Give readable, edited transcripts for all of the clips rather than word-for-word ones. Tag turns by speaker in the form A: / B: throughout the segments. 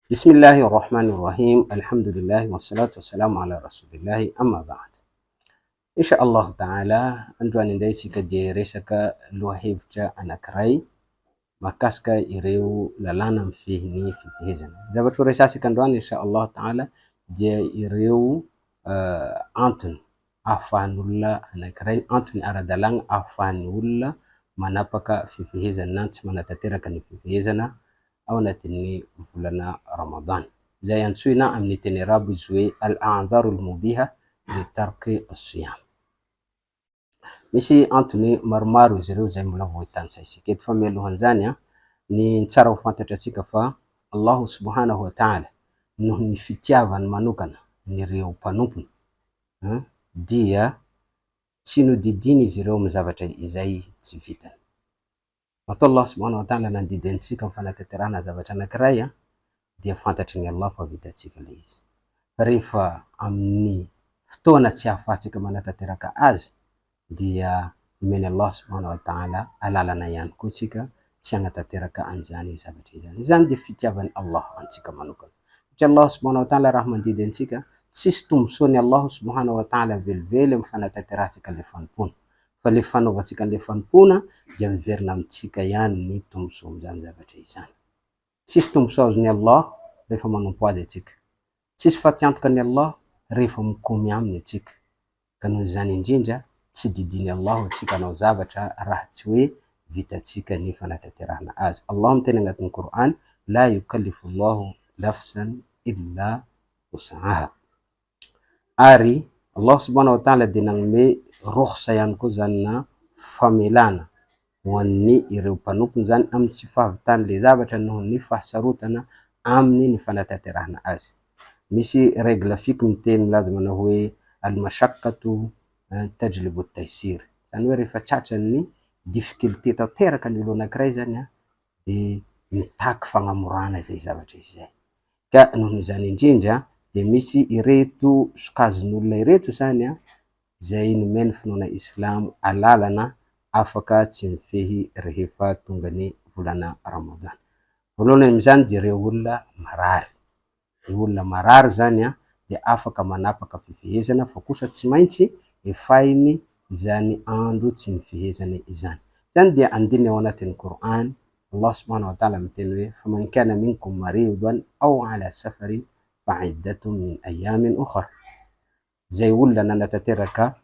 A: Bismillahirrahmanirrahim. Alhamdulillah wassalatu wassalamu ala rasulillahi amma ba'd. Insha Allah ta'ala androany indray tsika de resaka lohahevitra anankiray mahakasika ireo lalàna mifehy ny fifehezana. Zavatra ho resatsika androany insha Allah ta'ala dia ireo antony ahafahan'olona anankiray, antony ara-dalàna ahafahan'ny olona manapaka fifehezana na tsy manatanteraka ny fifehezana ao anatin'ny volana Ramadan. Zay antsoina amin'ny teny arabo izy hoe al-a'dharul mubiha li tarki as-siyam. Misy antony maromaro izy ireo zay mbola vao tantsaitsika eto, fa mialohan'izany ny tsara ho fantatratsika fa Allahu subhanahu wa ta'ala noho ny fitiavany manokana n'ireo mpanompony dia tsy nodidiny izy ireo amin'ny zavatra izay tsy vitany. Matoa Allah subhanahu wa ta'ala nandidy antsika amin'ny fanatanterahana zavatra anankiray dia fantatry ny Allah fa vitantsika le izy. Rehefa amin'ny fotoana tsy ahafahantsika manatanteraka azy dia omeny Allah subhanahu wa ta'ala alalana ihany koa tsika tsy hanatanteraka an'izany zavatra izany. Izany dia fitiavany Allah antsika manokana. Satria Allah subhanahu wa ta'ala raha mandidy antsika tsisy tombontsoan'ny Allah subhanahu wa ta'ala velively amin'ny fanatanterantsika le fanompona, fa le fanaovantsika le fanompona dia miverina amintsika ihany ny tombontsoa amin'izany zavatra izany. Tsisy tombontsoa azon'ny Allah rehefa manompo azy atsika, tsisy fahatiantoka ny Allah rehefa mikomy aminy atsika, ka noho izany indrindra tsy didiny Allah atsika hanao zavatra raha tsy hoe vitantsika ny fanatanterahana azy. Allah miteny agnatin'ny Qur'an la yukallifu Allahu nafsan illa wus'aha. Ary Allah subhanahu wa ta'ala dia nagnome rukhsa ihany koa zany na famelana ho an'ny ireo mpanompony zany amin'ny tsy fahavitany le zavatra noho ny fahasarotana amin'ny ny fanatanterahana azy. Misy règle fiqh miteny milaza manao hoe al-mashaqqatu tajlibu at-taysir. Zany hoe rehefa tratran'ny difficulté tanteraka ny olo anankiray zany de mitaky fagnamorana zay zavatra izay. Ka noho izany indrindra de misy ireto sokajin'olona ireto zany zay nomeny finoana Islam alalana afaka tsy mifehy rehefa tonga ny volana Ramadan. Voalohany amin'izany dia ireo olona marary. Ireo olona marary zany dia afaka manapaka fifehezana fa kosa tsy maintsy efainy izany andro tsy mifehezana izany. Zany dia andiny ao anatin'ny Qur'an Allah subhanahu wa ta'ala miteny hoe faman kana minkum maridan aw ala safarin fa'iddatun min ayamin ukhra. Zay olona nanatanteraka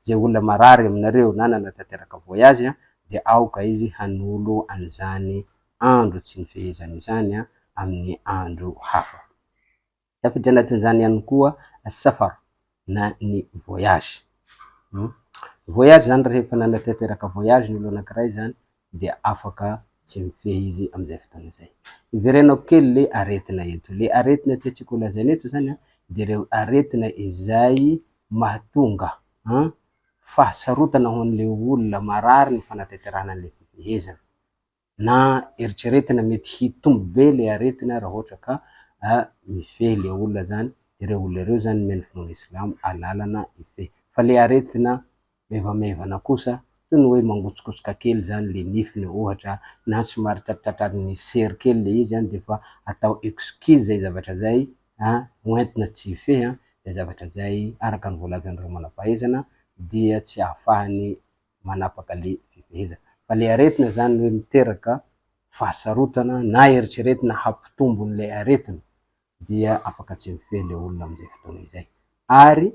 A: zay olona marary aminareo na nanatanteraka voyage dia aoka izy hanolo an'izany andro tsy mifehezana izany amin'ny andro hafa. Tafiditra anatin'izany ihany koa safar na ny voyage. Voyage zany rehefa nanatanteraka voyage ny olo anankiray zany dia afaka tsy mifehy izy amin'izay fotoana izay. Iverenao kely le aretina eto. Le aretina tiantsika ho lazaina eto zany dia ireo aretina izay mahatonga fahasarotana ho an'le olona marary ny fanatanterahana an'le fifehezana, na eritreretina mety hitombo be le aretina raha ohatra ka mifehy le olona zany. Ireo olona ireo zany nomeny finoana Islam alalana ifehy. Fa le aretina mevamevana kosa toy ny hoe mangotsikotsika kely zany le nifiny ohatra na somary tratratratran'ny sery kely le izy de fa atao excuse zay zavatra zay hoentina tsy hifehy zay zavatra zay araka ny voalazan'ireo manam-pahaizana dia tsy ahafahany manapaka le fifehezana. Fa le aretina zany hoe miteraka fahasarotana na eritreretina hampitombon'le aretina dia afaka tsy mifehy le olona amin'izay fotoana izay. Ary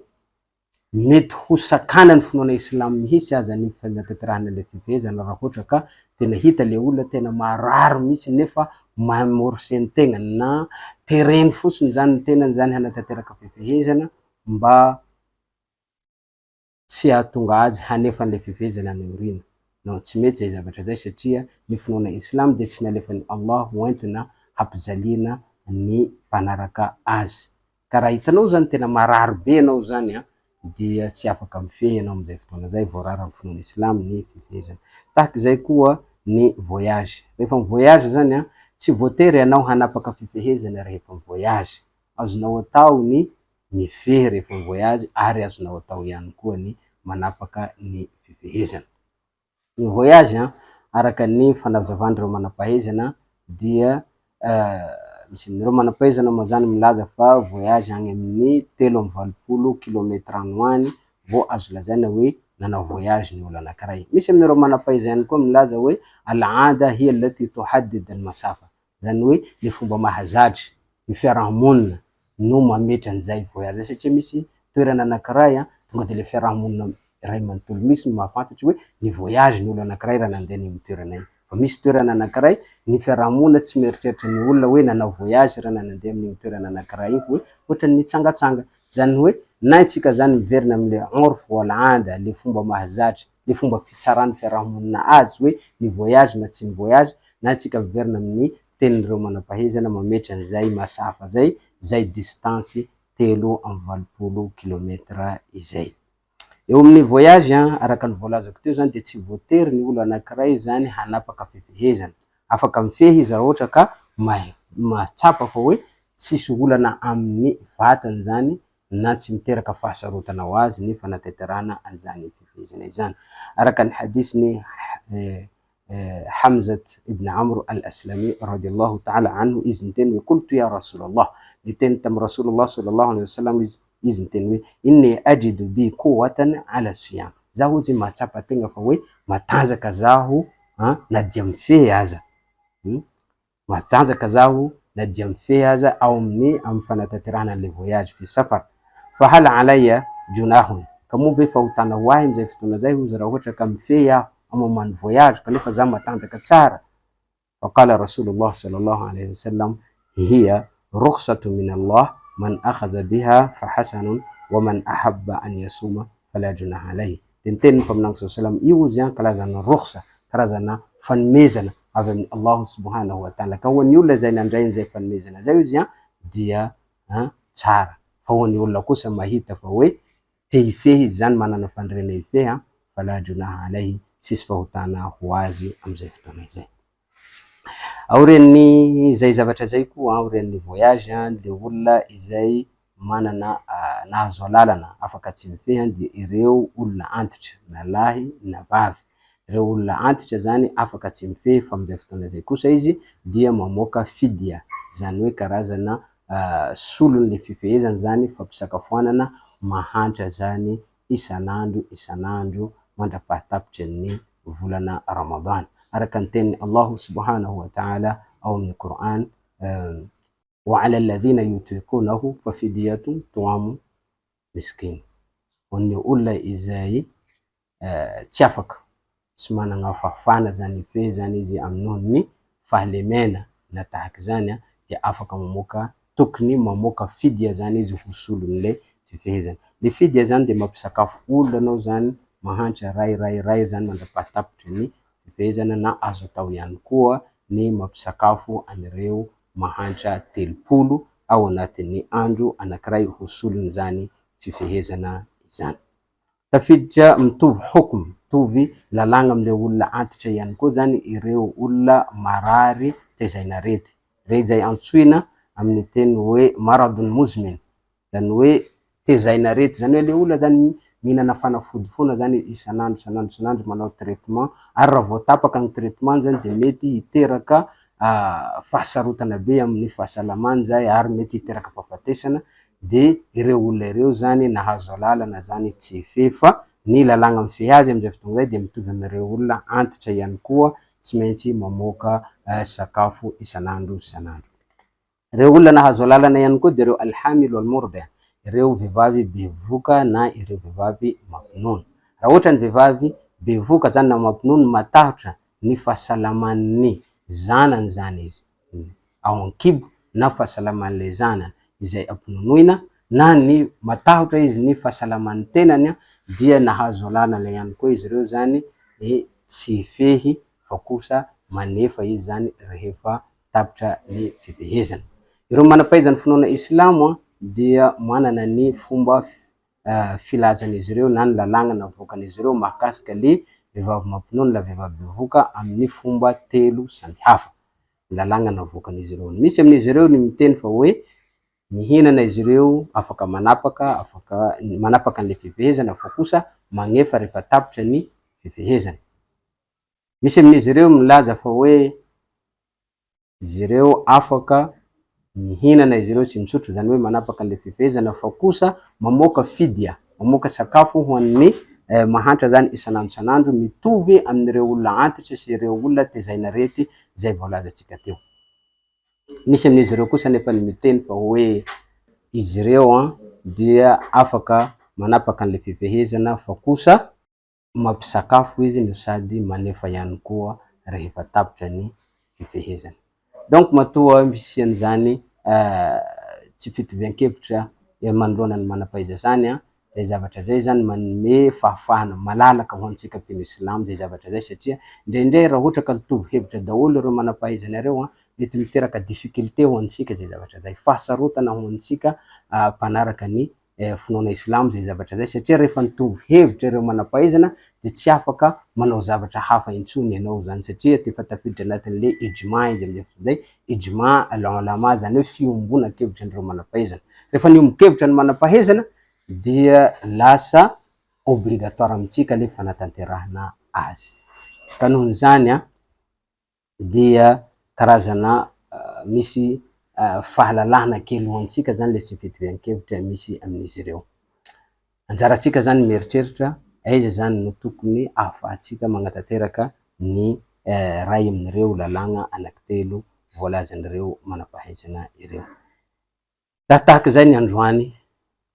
A: mety ho sakana ny finoana Islam mihitsy aza ny fanatanterahana le fifehezana raha ohatra ka tena hita le olona tena marary mihitsy nefa mamorose ny tegnany na tereny fotsiny zany ny tenany zany hanatanteraka fifehezana mba tsy hahatonga azy hanefa an'le fifehezana any aoriana. No tsy mety zay zavatra zay satria ny finoana Islam dia tsy nalefan'ny Allah hoentina hampijaliana ny mpanaraka azy. Ka raha hitanao zany tena marary be anao zany dia tsy afaka mifehy anao amin'izay fotoana zay voarara amin'ny finoana Islam ny fifehezana. Tahaka izay koa ny voyage. Rehefa mivoyage zany tsy voatery ianao hanapaka fifehezana rehefa mivoyage. Azonao atao ny mifehy rehefa mivoyage ary azonao atao ihany koa ny manapaka ny fifehezana. Ny voyage araka ny fanazavan'ireo manam-pahaizana dia misy amin'ireo manam-pahaizana moa zany milaza fa voyage agny amin'ny 3 kilometra any any vao azo lazaina hoe nanao voyage ny olo anankiray. Misy amin'ireo manam-pahaizana koa milaza hoe al-aada hiya allati tuhaddid al-masafa, zany hoe ny fomba mahazatry ny fiarahamonina no mametra an'izay voyage satria misy toerana anankiray tonga de le fiarahamonina ray manontolo misy no mahafantatry hoe ny voyage ny olo anankiray raha nandeha ny toerana iny. Fa misy toerana anankiray ny fiarahamonina tsy mieritreritra ny olona hoe nanao voyage raha nandeha amin'ny toerana anankiray iny, hoe ohatran'ny nitsangatsanga. Zany hoe na itsika zany miverina am'le urf wal aada, le fomba mahazatry, le fomba fitsaran'ny fiarahamonina azy hoe ny voyage na tsy ny voyage, na itsika miverina amin'ny tenin'ireo manam-pahaizana mametra an'izay masafa zay, zay distance 3 kilometra izay. Eo amin'ny voyage araka ny voalazako teo zany de tsy voatery ny olo anankiray zany hanapaka fifehezana, afaka mifehy izy raha ohatra ka mahatsapa fa hoe tsisy olana amin'ny vatany zany na tsy miteraka fahasarotana ho azy ny fanatanterahana an'izany fifehezana izany. Araka ny hadisiny Hamzat ibn Amr al-Aslami radiyallahu ta'ala anhu, izy niteny hoe qultu ya Rasulallah, niteny tam Rasulullah sallallahu alaihi wasallam izy niteny hoe inni ajidu bi quwwatan ala siyam, zaho hozy mahatsapa tegna fa hoe matanjaka zaho na dia mifehy aza, matanjaka zaho na dia mifehy aza ao amin'ny fanatanterahana le voyage fi safar, fa hal alayya junahun, ka moa ve fahotana ho ahy am'izay fotoana zay hozy raha ohatra ka mifehy aho amamano voyage kanefa zaho matanjaka tsara. Faqala Rasulullah sallallahu alaihi wasallam hiya rukhsatu min Allah man akhadha biha fa hasanun wa man ahabba an yasuma fala junaha alayhi. Tenten'ny mpaminango sallallahu alaihi wasallam io izy karazana rukhsa, karazana fanomezana avy amin'ny Allah subhanahu wa ta'ala, ka ho an'ny olona zay nandray an'izay fanomezana zay izy dia tsara. Fa ho an'ny olona kosa mahita fa hoe te hifehy izy zany, manana fandriana hifehy fala junaha alayhi, sisy fahotana ho azy am'izay fotoana izay. Ao ren'ny zay zavatra zay koa ao ren'ny voyage le olona izay manana nahazo lalana afaka tsy mifehy de ireo olona antitra na lahy na vavy. Ireo olona antitra zany afaka tsy mifehy fa am'izay fotoana zay kosa izy dia mamoaka fidia, zany hoe karazana solon'le fifehezana zany fampisakafoanana mahantra zany isanandro mandrapahatapitra ny volana Ramadan. Araka ny teny Allah subhanahu wa ta'ala ao amin'ny Qur'an, wa 'ala alladhina yutiqunahu fa fidyatun tu'amu miskin. Ho an'ny olona izay tsy afaka, tsy manana fahafana zany hifehy zany izy amin'ny fahalemena na tahaka zany de afaka mamoaka, tokony mamoaka fidia zany izy ho solon'le fifehezana. Le fidia zany de mampisakafo olona anao zany mahantra ray zany mandrapahatapitra ny fifehezana, na azo atao ihany koa ny mampisakafo an'ireo mahantra 3 ao anatin'ny andro anankiray ho solon'izany fifehezana izany. Tafiditra mitovy hukm, mitovy lalàna am'le olona antitra ihany koa zany ireo olona marary tezaina arety, rey zay antsoina amin'ny teny hoe maradun muzmin, zany hoe tezaina arety, zany hoe le olona zany mihinana fanafody foana zany isanandro manao traitement, ary raha voatapaka ny traitement zany de mety hiteraka fahasarotana be amin'ny fahasalamany zay, ary mety hiteraka fahafatesana. De ireo olona ireo zany nahazo lalana zany tsy hifehy fa ny lalàna mifehy azy am'izay fotoana zay de mitovy amin'ireo olona antitra ihany koa, tsy maintsy mamoaka sakafo isanandro. Ireo olona nahazo lalana ihany koa de ireo alhamil wal murdi, ireo vehivavy bevoka na ireo vehivavy mampinono. Raha ohatra ny vehivavy bevoka zany na mampinono matahotra ny fahasalaman'ny zanany zany izy ao an-kibo, na fahasalaman'le zanany izay ampinonoina, na ny matahotra izy ny fahasalaman'ny tenany dia nahazo lalana ihany koa izy ireo zany tsy hifehy fa kosa manefa izy zany rehefa tapitra ny fifehezana. Ireo manam-pahaizana finoana islamo dia manana ny fomba filazan'izy ireo na ny lalàna navoakan'izy ireo mahakasika le vehivavy mampinono la vehivavy bevoka amin'ny fomba 3 samihafa, lalàna navoakan'izy ireo. Misy amin'izy ireo ny miteny fa hoe mihinana izy ireo afaka manapaka an'le fifehezana fa kosa magnefa rehefa tapitra ny fifehezana. Misy amin'izy ireo milaza fa hoe izy ireo afaka mihinana izy ireo tsy misotro, zany hoe manapaka an'le fifehezana, fa kosa mamoaka fidya, mamoaka sakafo ho an'ny mahantra zany isan'andro mitovy amin'ireo olona antitra sy ireo olona tezaina arety zay voalazantsika teo. Misy amin'izy ireo kosa nefa ny miteny fa hoe izy ireo dia afaka manapaka an'le fifehezana fa kosa mampisakafo izy no sady manefa ihany koa rehefa tapitra ny fifehezana. Donc matoa misy an'izany tsy fitovian-kevitra manoloana ny manam-pahaizana zany zay zavatra zay zany manome fahafahana malalaka ho antsika mpino silamo zay zavatra zay, satria ndraindray raha ohatra ka mitovy hevitra daholo ireo manam-pahaizana ireo mety miteraka difficulté ho antsika zay zavatra zay, fahasarotana ho antsika mpanaraka ny finoana islamo zay zavatra zay, satria rehefa mitovy hevitra ireo manam-pahaizana de tsy afaka manao zavatra hafa intsony ianao zany, satria efa tafiditra anatin'le ijma izy amin'le zay, ijma ulama zany hoe fiombonakevitra an'ireo manam-pahaizana. Rehefa niombo-kevitra ny manam-pahaizana dia lasa obligatoire amintsika le fanatanterahana azy. Ka nohon'izany dia karazana misy fahalalahana kely ho antsika zany le tsy fitovian-kevitra misy amin'izy ireo. Anjaratsika zany mieritreritra aiza zany no tokony ahafahantsika magnatanteraka ny ray amin'ireo lalàna anankitelo voalazan'ireo manam-pahaizana ireo. Raha tahaka zay ny androany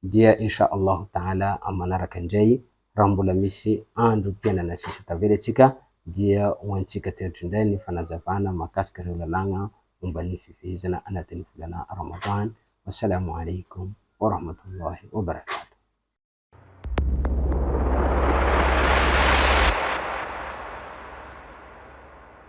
A: dia insha Allahu taala manaraka indray raha mbola misy androm-piainana sisa tavela antsika dia ho antsika teto indray ny fanazavana mahakasika ireo lalàna momba ny fifehezana anatin'ny volana Ramadan. Wassalamu alaikum wa rahmatullahi wa barakatuh.